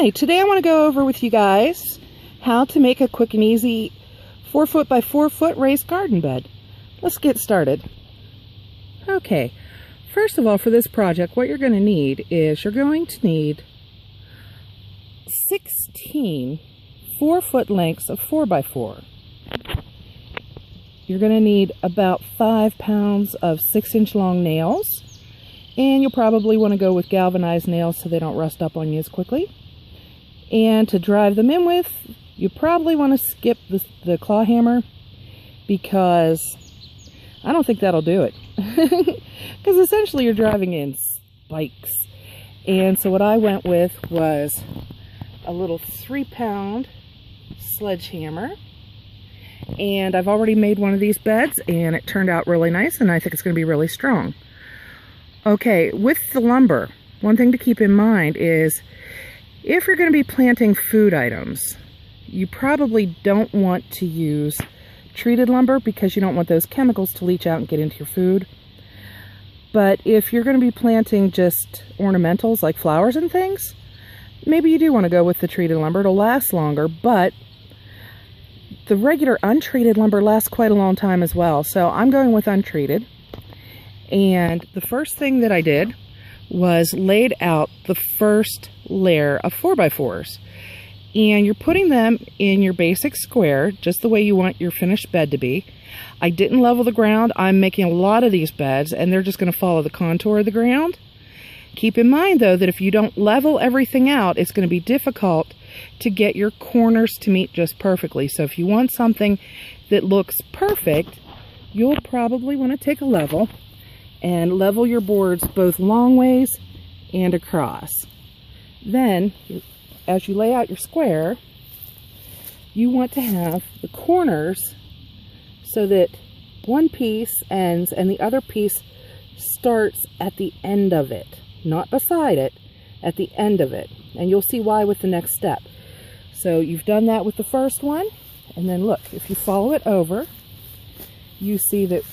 Hi, today I want to go over with you guys how to make a quick and easy 4-foot by 4-foot raised garden bed. Let's get started. Okay, first of all, for this project, what you're going to need is you're going to need 16 4-foot lengths of 4x4. You're going to need about 5 pounds of 6-inch long nails, and you'll probably want to go with galvanized nails so they don't rust up on you as quickly. And to drive them in with, you probably want to skip the claw hammer, because I don't think that'll do it. Because essentially you're driving in spikes. And so what I went with was a little 3-pound sledgehammer. And I've already made one of these beds and it turned out really nice, and I think it's going to be really strong. Okay, with the lumber, one thing to keep in mind is if you're going to be planting food items, you probably don't want to use treated lumber because you don't want those chemicals to leach out and get into your food. But if you're going to be planting just ornamentals like flowers and things, maybe you do want to go with the treated lumber. It'll last longer, but the regular untreated lumber lasts quite a long time as well. So I'm going with untreated. And the first thing that I did was laid out the first layer of 4x4s. And you're putting them in your basic square, just the way you want your finished bed to be. I didn't level the ground. I'm making a lot of these beds, and they're just going to follow the contour of the ground. Keep in mind, though, that if you don't level everything out, it's going to be difficult to get your corners to meet just perfectly. So if you want something that looks perfect, you'll probably want to take a level and level your boards both long ways and across. Then, as you lay out your square, you want to have the corners so that one piece ends and the other piece starts at the end of it, not beside it, at the end of it. And you'll see why with the next step. So you've done that with the first one, and then look, if you follow it over, you see that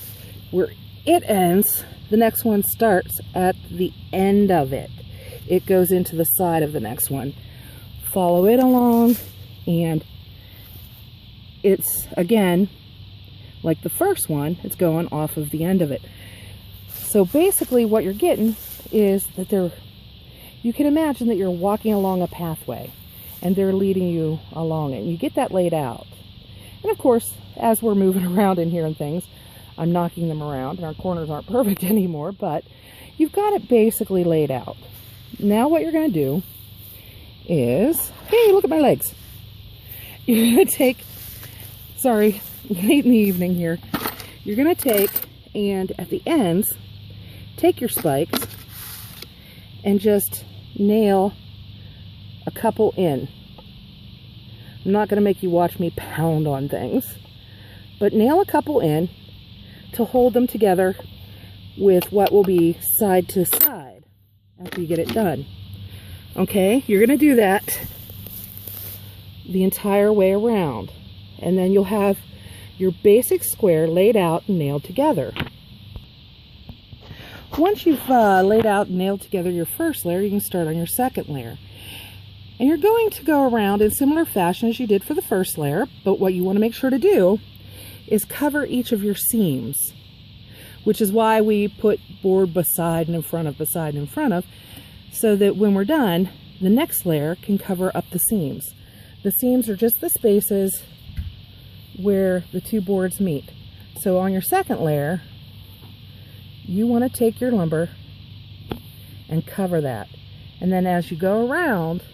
where it ends, the next one starts at the end of it. It goes into the side of the next one. Follow it along, and it's, again, like the first one, it's going off of the end of it. So basically what you're getting is that you can imagine that you're walking along a pathway, and they're leading you along it. And you get that laid out. And of course, as we're moving around in here and things, I'm knocking them around, and our corners aren't perfect anymore, but you've got it basically laid out. Now what you're going to do is, hey, look at my legs. You're going to take, sorry, late in the evening here, you're going to take, and at the ends, take your spikes and just nail a couple in. I'm not going to make you watch me pound on things, but nail a couple in to hold them together with what will be side to side after you get it done. Okay, you're going to do that the entire way around, and then you'll have your basic square laid out and nailed together. Once you've laid out and nailed together your first layer, you can start on your second layer. And you're going to go around in similar fashion as you did for the first layer, but what you want to make sure to do is cover each of your seams, which is why we put board beside and in front of, beside and in front of, so that when we're done, the next layer can cover up the seams. The seams are just the spaces where the two boards meet. So on your second layer, you want to take your lumber and cover that. And then as you go around,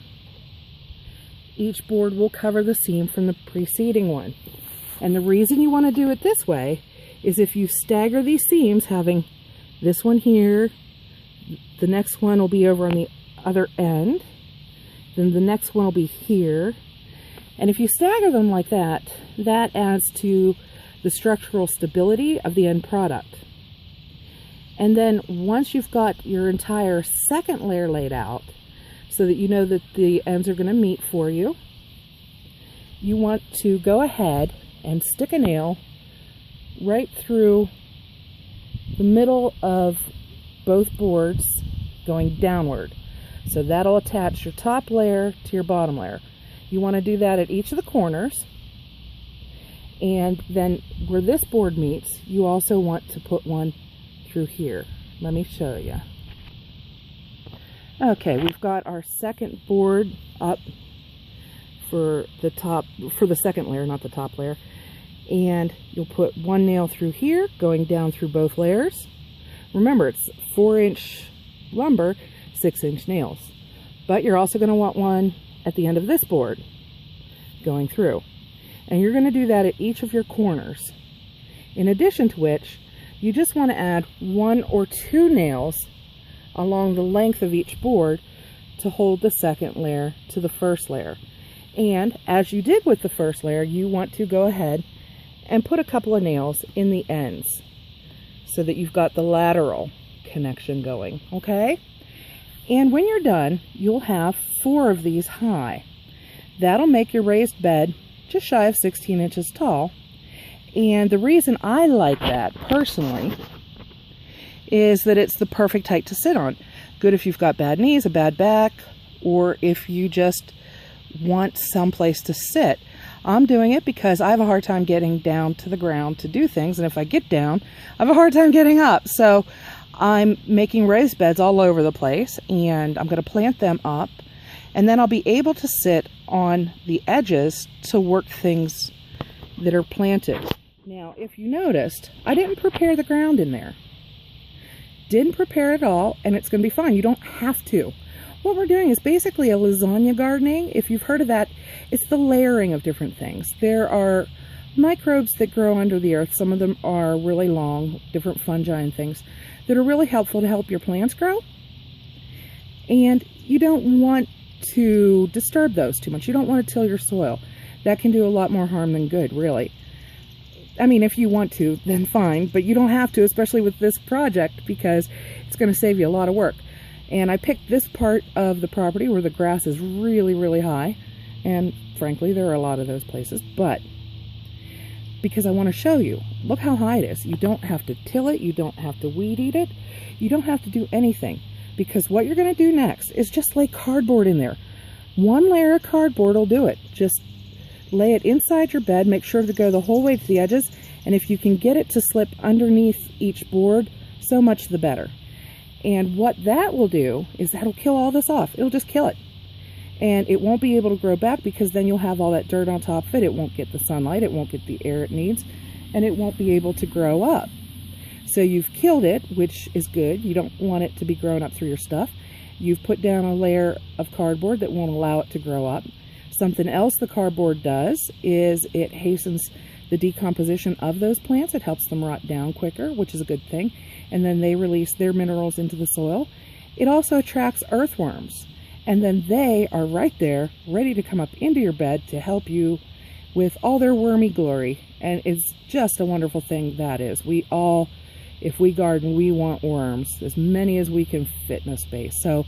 each board will cover the seam from the preceding one. And the reason you want to do it this way is if you stagger these seams, having this one here, the next one will be over on the other end, then the next one will be here. And if you stagger them like that, that adds to the structural stability of the end product. And then once you've got your entire second layer laid out, so that you know that the ends are going to meet for you, you want to go ahead and stick a nail right through the middle of both boards going downward. So that'll attach your top layer to your bottom layer. You want to do that at each of the corners. And then where this board meets, you also want to put one through here. Let me show you. Okay, we've got our second board up for the second layer, not the top layer. And you'll put one nail through here, going down through both layers. Remember, it's 4-inch lumber, 6-inch nails. But you're also going to want one at the end of this board, going through. And you're going to do that at each of your corners. In addition to which, you just want to add 1 or 2 nails along the length of each board to hold the second layer to the first layer. And as you did with the first layer, you want to go ahead and put a couple of nails in the ends so that you've got the lateral connection going, okay? And when you're done, you'll have 4 of these high. That'll make your raised bed just shy of 16 inches tall. And the reason I like that personally is that it's the perfect height to sit on. Good if you've got bad knees, a bad back, or if you just want someplace to sit. I'm doing it because I have a hard time getting down to the ground to do things, and if I get down, I have a hard time getting up. So I'm making raised beds all over the place, and I'm going to plant them up, and then I'll be able to sit on the edges to work things that are planted. Now, if you noticed, I didn't prepare the ground in there. Didn't prepare it all, and it's going to be fine. You don't have to. What we're doing is basically a lasagna gardening. If you've heard of that, it's the layering of different things. There are microbes that grow under the earth. Some of them are really long, different fungi and things that are really helpful to help your plants grow. And you don't want to disturb those too much. You don't want to till your soil. That can do a lot more harm than good, really. I mean, if you want to, then fine, but you don't have to, especially with this project, because it's going to save you a lot of work. And I picked this part of the property where the grass is really, really high. And frankly, there are a lot of those places, but because I want to show you, look how high it is. You don't have to till it. You don't have to weed eat it. You don't have to do anything, because what you're going to do next is just lay cardboard in there. 1 layer of cardboard will do it. Just lay it inside your bed. Make sure to go the whole way to the edges. And if you can get it to slip underneath each board, so much the better. And what that will do is that'll kill all this off. It'll just kill it. And it won't be able to grow back, because then you'll have all that dirt on top of it. It won't get the sunlight. It won't get the air it needs. And it won't be able to grow up. So you've killed it, which is good. You don't want it to be growing up through your stuff. You've put down a layer of cardboard that won't allow it to grow up. Something else the cardboard does is it hastens the decomposition of those plants. It helps them rot down quicker, which is a good thing. And then they release their minerals into the soil. It also attracts earthworms. And then they are right there, ready to come up into your bed to help you with all their wormy glory. And it's just a wonderful thing that is. We all, if we garden, we want worms, as many as we can fit in a space. So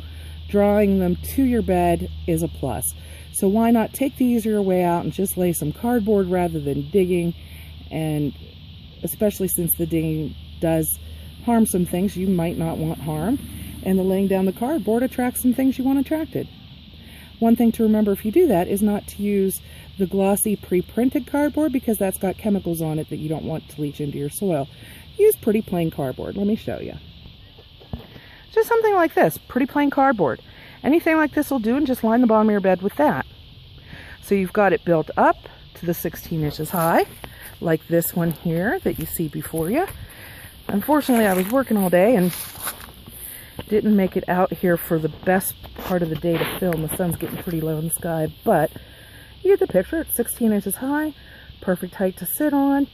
drawing them to your bed is a plus. So why not take the easier way out and just lay some cardboard rather than digging? And especially since the digging does harm some things you might not want harmed, and the laying down the cardboard attracts some things you want attracted. One thing to remember if you do that is not to use the glossy pre-printed cardboard, because that's got chemicals on it that you don't want to leach into your soil. Use pretty plain cardboard. Let me show you. Just something like this, pretty plain cardboard. Anything like this will do, and just line the bottom of your bed with that. So you've got it built up to the 16 inches high, like this one here that you see before you. Unfortunately, I was working all day and didn't make it out here for the best part of the day to film. The sun's getting pretty low in the sky, but you get the picture. It's 16 inches high, perfect height to sit on,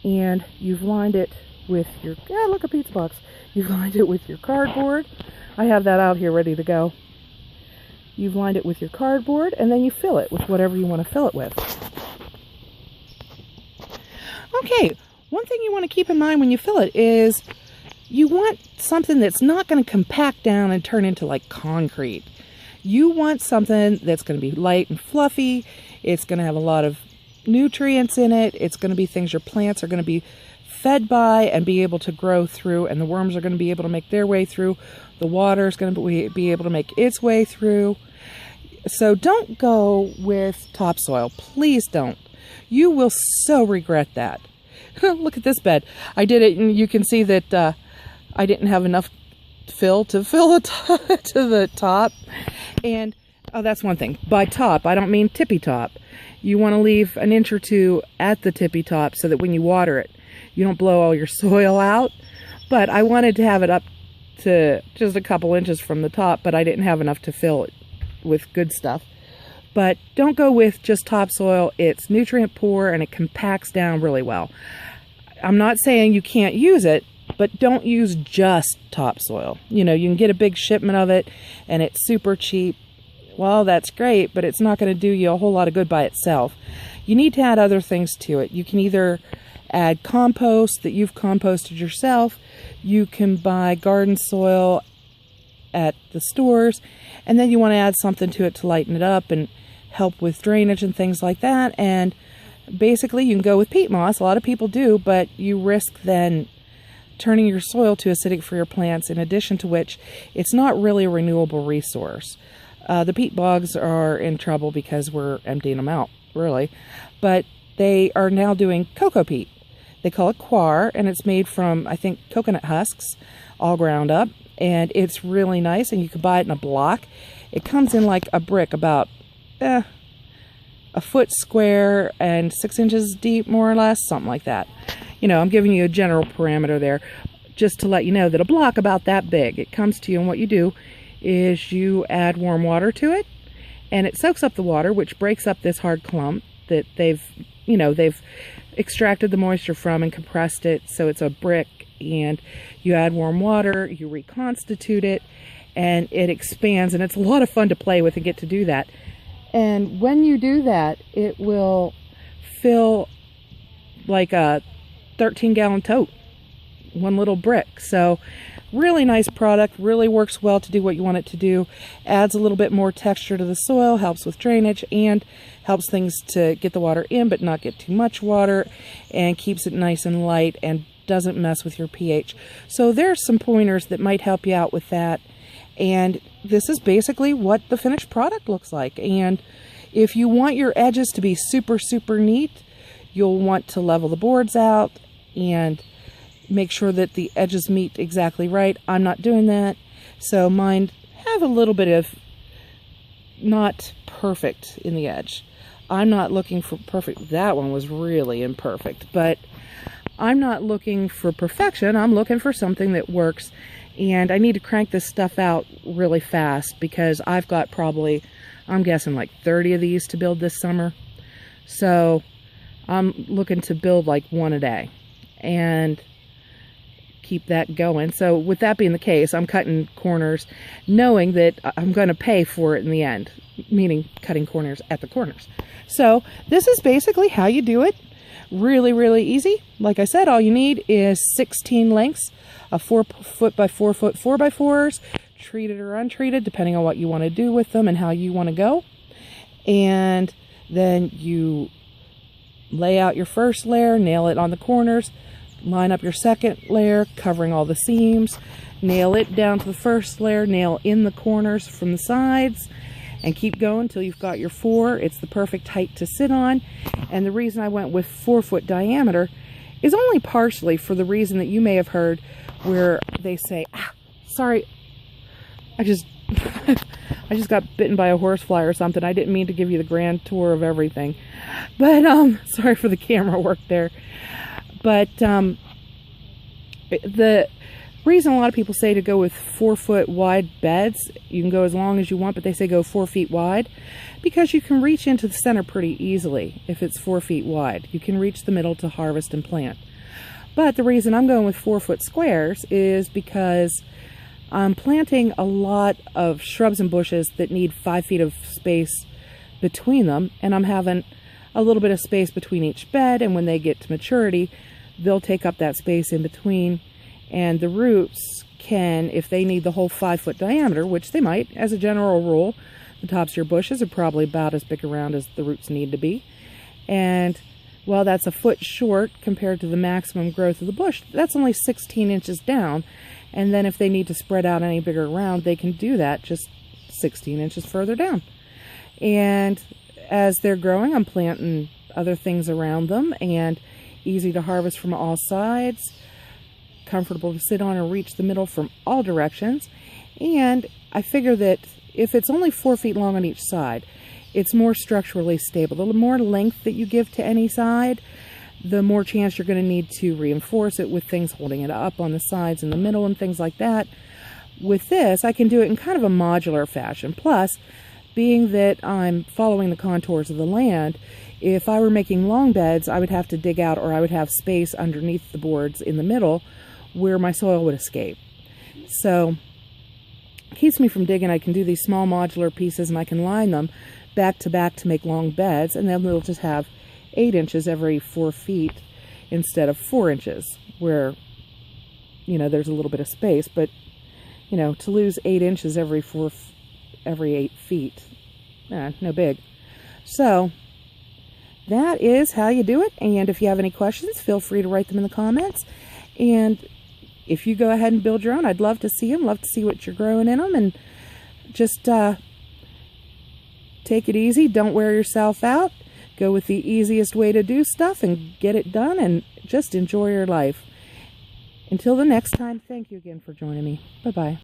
and you've lined it with your, yeah, look, a pizza box. You've lined it with your cardboard. I have that out here ready to go. You've lined it with your cardboard, and then you fill it with whatever you want to fill it with. Okay, one thing you want to keep in mind when you fill it is you want something that's not going to compact down and turn into like concrete. You want something that's going to be light and fluffy. It's going to have a lot of nutrients in it. It's going to be things your plants are going to be fed by and be able to grow through, and the worms are going to be able to make their way through. The water is going to be able to make its way through. So don't go with topsoil. Please don't. You will so regret that. Look at this bed. I did it, and you can see that I didn't have enough fill to the top. And oh, that's one thing. By top, I don't mean tippy top. You want to leave an inch or two at the tippy top so that when you water it, you don't blow all your soil out. But I wanted to have it up to just a couple inches from the top, but I didn't have enough to fill it with good stuff. But don't go with just topsoil. It's nutrient poor and it compacts down really well. I'm not saying you can't use it, but don't use just topsoil. You know, you can get a big shipment of it and it's super cheap. Well, that's great, but it's not going to do you a whole lot of good by itself. You need to add other things to it. You can either add compost that you've composted yourself. You can buy garden soil at the stores, and then you want to add something to it to lighten it up and help with drainage and things like that. And basically you can go with peat moss. A lot of people do, but you risk then turning your soil to acidic for your plants, in addition to which it's not really a renewable resource. The peat bogs are in trouble because we're emptying them out, really. But they are now doing cocoa peat. They call it coir, and it's made from, I think, coconut husks, all ground up. And it's really nice, and you can buy it in a block. It comes in like a brick, about a foot square and 6 inches deep, more or less, something like that. You know, I'm giving you a general parameter there, just to let you know that a block about that big, it comes to you, and what you do is you add warm water to it, and it soaks up the water, which breaks up this hard clump that they've extracted the moisture from and compressed it so it's a brick. And you add warm water, you reconstitute it, and it expands, and it's a lot of fun to play with and get to do that. And when you do that, it will fill like a 13-gallon tote, one little brick. So really nice product, really works well to do what you want it to do. Adds a little bit more texture to the soil, helps with drainage, and helps things to get the water in but not get too much water, and keeps it nice and light and doesn't mess with your pH. So there's some pointers that might help you out with that. And this is basically what the finished product looks like. And if you want your edges to be super, super neat, you'll want to level the boards out and make sure that the edges meet exactly right. I'm not doing that, so mine have a little bit of not perfect in the edge. I'm not looking for perfect. That one was really imperfect, but I'm not looking for perfection. I'm looking for something that works, and I need to crank this stuff out really fast because I've got probably, I'm guessing, like 30 of these to build this summer. So I'm looking to build like one a day and keep that going. So with that being the case, I'm cutting corners knowing that I'm going to pay for it in the end, meaning cutting corners at the corners. So this is basically how you do it. Really, really easy. Like I said, all you need is 16 lengths of 4 foot by 4 foot 4x4s, treated or untreated, depending on what you want to do with them and how you want to go. And then you lay out your first layer, nail it on the corners, line up your second layer, covering all the seams, nail it down to the first layer, nail in the corners from the sides, and keep going until you've got your 4. It's the perfect height to sit on. And the reason I went with 4 foot diameter is only partially for the reason that you may have heard where they say, sorry, I just got bitten by a horsefly or something. I didn't mean to give you the grand tour of everything, but sorry for the camera work there. But the reason a lot of people say to go with 4 foot wide beds, you can go as long as you want, but they say go 4 feet wide, because you can reach into the center pretty easily if it's 4 feet wide. You can reach the middle to harvest and plant. But the reason I'm going with 4 foot squares is because I'm planting a lot of shrubs and bushes that need 5 feet of space between them, and I'm having a little bit of space between each bed, and when they get to maturity, they'll take up that space in between, and the roots can, if they need the whole 5 foot diameter, which they might, as a general rule, the tops of your bushes are probably about as big around as the roots need to be, and while that's a foot short compared to the maximum growth of the bush, that's only 16 inches down. And then if they need to spread out any bigger around, they can do that just 16 inches further down. And as they're growing, I'm planting other things around them, and easy to harvest from all sides, comfortable to sit on and reach the middle from all directions. And I figure that if it's only 4 feet long on each side, it's more structurally stable. The more length that you give to any side, the more chance you're going to need to reinforce it with things holding it up on the sides and the middle and things like that. With this, I can do it in kind of a modular fashion. Plus, being that I'm following the contours of the land, if I were making long beds, I would have to dig out, or I would have space underneath the boards in the middle where my soil would escape. So it keeps me from digging. I can do these small modular pieces, and I can line them back to back to make long beds, and then they'll just have 8 inches every 4 feet instead of 4 inches, where, you know, there's a little bit of space. But, you know, to lose 8 inches every 8 feet, no big. So that is how you do it. And if you have any questions, feel free to write them in the comments. And if you go ahead and build your own, I'd love to see them, love to see what you're growing in them. And just take it easy. Don't wear yourself out. Go with the easiest way to do stuff and get it done, and just enjoy your life. Until the next time, thank you again for joining me. Bye-bye.